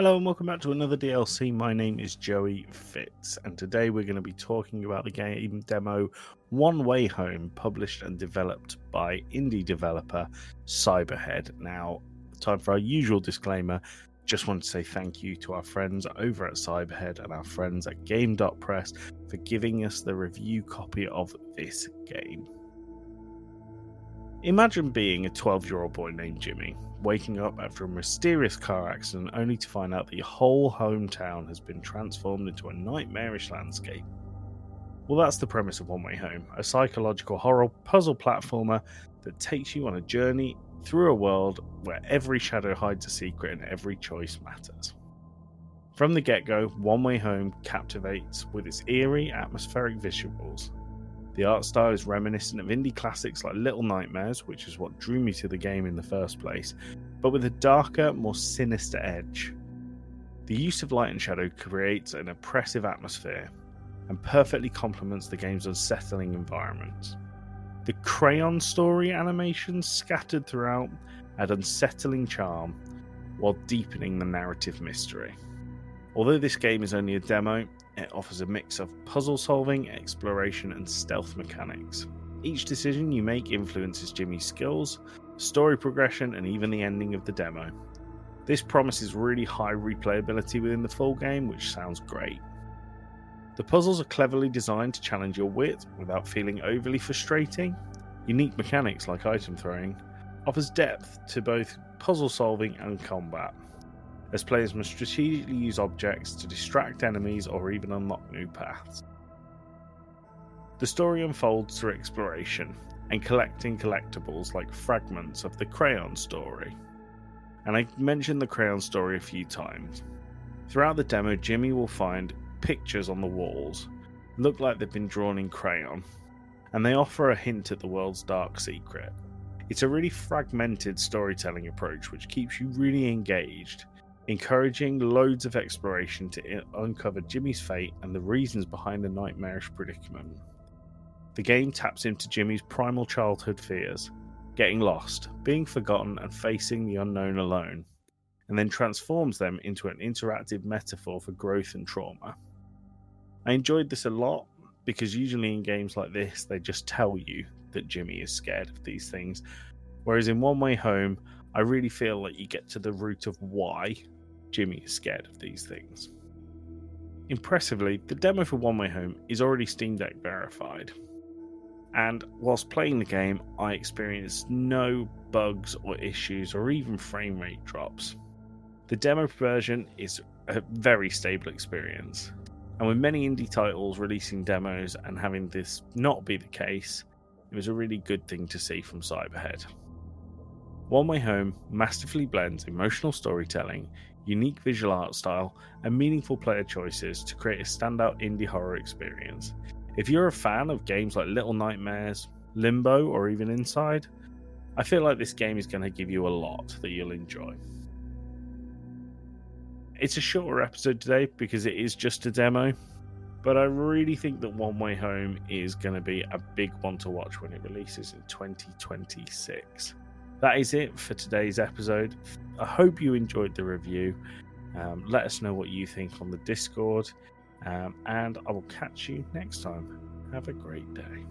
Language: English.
Hello and welcome back to another DLC. My name is Joey Fitz, and today we're going to be talking about the game demo One Way Home, published and developed by indie developer Cyberhead. Now, time for our usual disclaimer. Just want to say thank you to our friends over at Cyberhead and our friends at Game.Press for giving us the review copy of this game. Imagine being a 12-year-old boy named Jimmy, waking up after a mysterious car accident only to find out that your whole hometown has been transformed into a nightmarish landscape. Well, that's the premise of One Way Home, a psychological horror puzzle platformer that takes you on a journey through a world where every shadow hides a secret and every choice matters. From the get-go, One Way Home captivates with its eerie, atmospheric visuals. The art style is reminiscent of indie classics like Little Nightmares, which is what drew me to the game in the first place, but with a darker, more sinister edge. The use of light and shadow creates an oppressive atmosphere and perfectly complements the game's unsettling environment. The crayon story animations scattered throughout add unsettling charm while deepening the narrative mystery. Although this game is only a demo, it offers a mix of puzzle solving, exploration, and stealth mechanics. Each decision you make influences Jimmy's skills, story progression, and even the ending of the demo. This promises really high replayability within the full game, which sounds great. The puzzles are cleverly designed to challenge your wit without feeling overly frustrating. Unique mechanics like item throwing offers depth to both puzzle solving and combat, as players must strategically use objects to distract enemies or even unlock new paths. The story unfolds through exploration and collecting collectibles like fragments of the crayon story. And I mentioned the crayon story a few times. Throughout the demo, Jimmy will find pictures on the walls that look like they've been drawn in crayon, and they offer a hint at the world's dark secret. It's a really fragmented storytelling approach which keeps you really engaged, encouraging loads of exploration to uncover Jimmy's fate and the reasons behind the nightmarish predicament. The game taps into Jimmy's primal childhood fears, getting lost, being forgotten, and facing the unknown alone, and then transforms them into an interactive metaphor for growth and trauma. I enjoyed this a lot because usually in games like this, they just tell you that Jimmy is scared of these things, whereas in One Way Home, I really feel like you get to the root of why Jimmy is scared of these things. Impressively, the demo for One Way Home is already Steam Deck verified, and whilst playing the game, I experienced no bugs or issues or even frame rate drops. The demo version is a very stable experience, and with many indie titles releasing demos and having this not be the case, it was a really good thing to see from Cyberhead. One Way Home masterfully blends emotional storytelling, unique visual art style, and meaningful player choices to create a standout indie horror experience. If you're a fan of games like Little Nightmares, Limbo, or even Inside, I feel like this game is going to give you a lot that you'll enjoy. It's a shorter episode today because it is just a demo, but I really think that One Way Home is going to be a big one to watch when it releases in 2026. That is it for today's episode. I hope you enjoyed the review. Let us know what you think on the Discord, and I will catch you next time. Have a great day.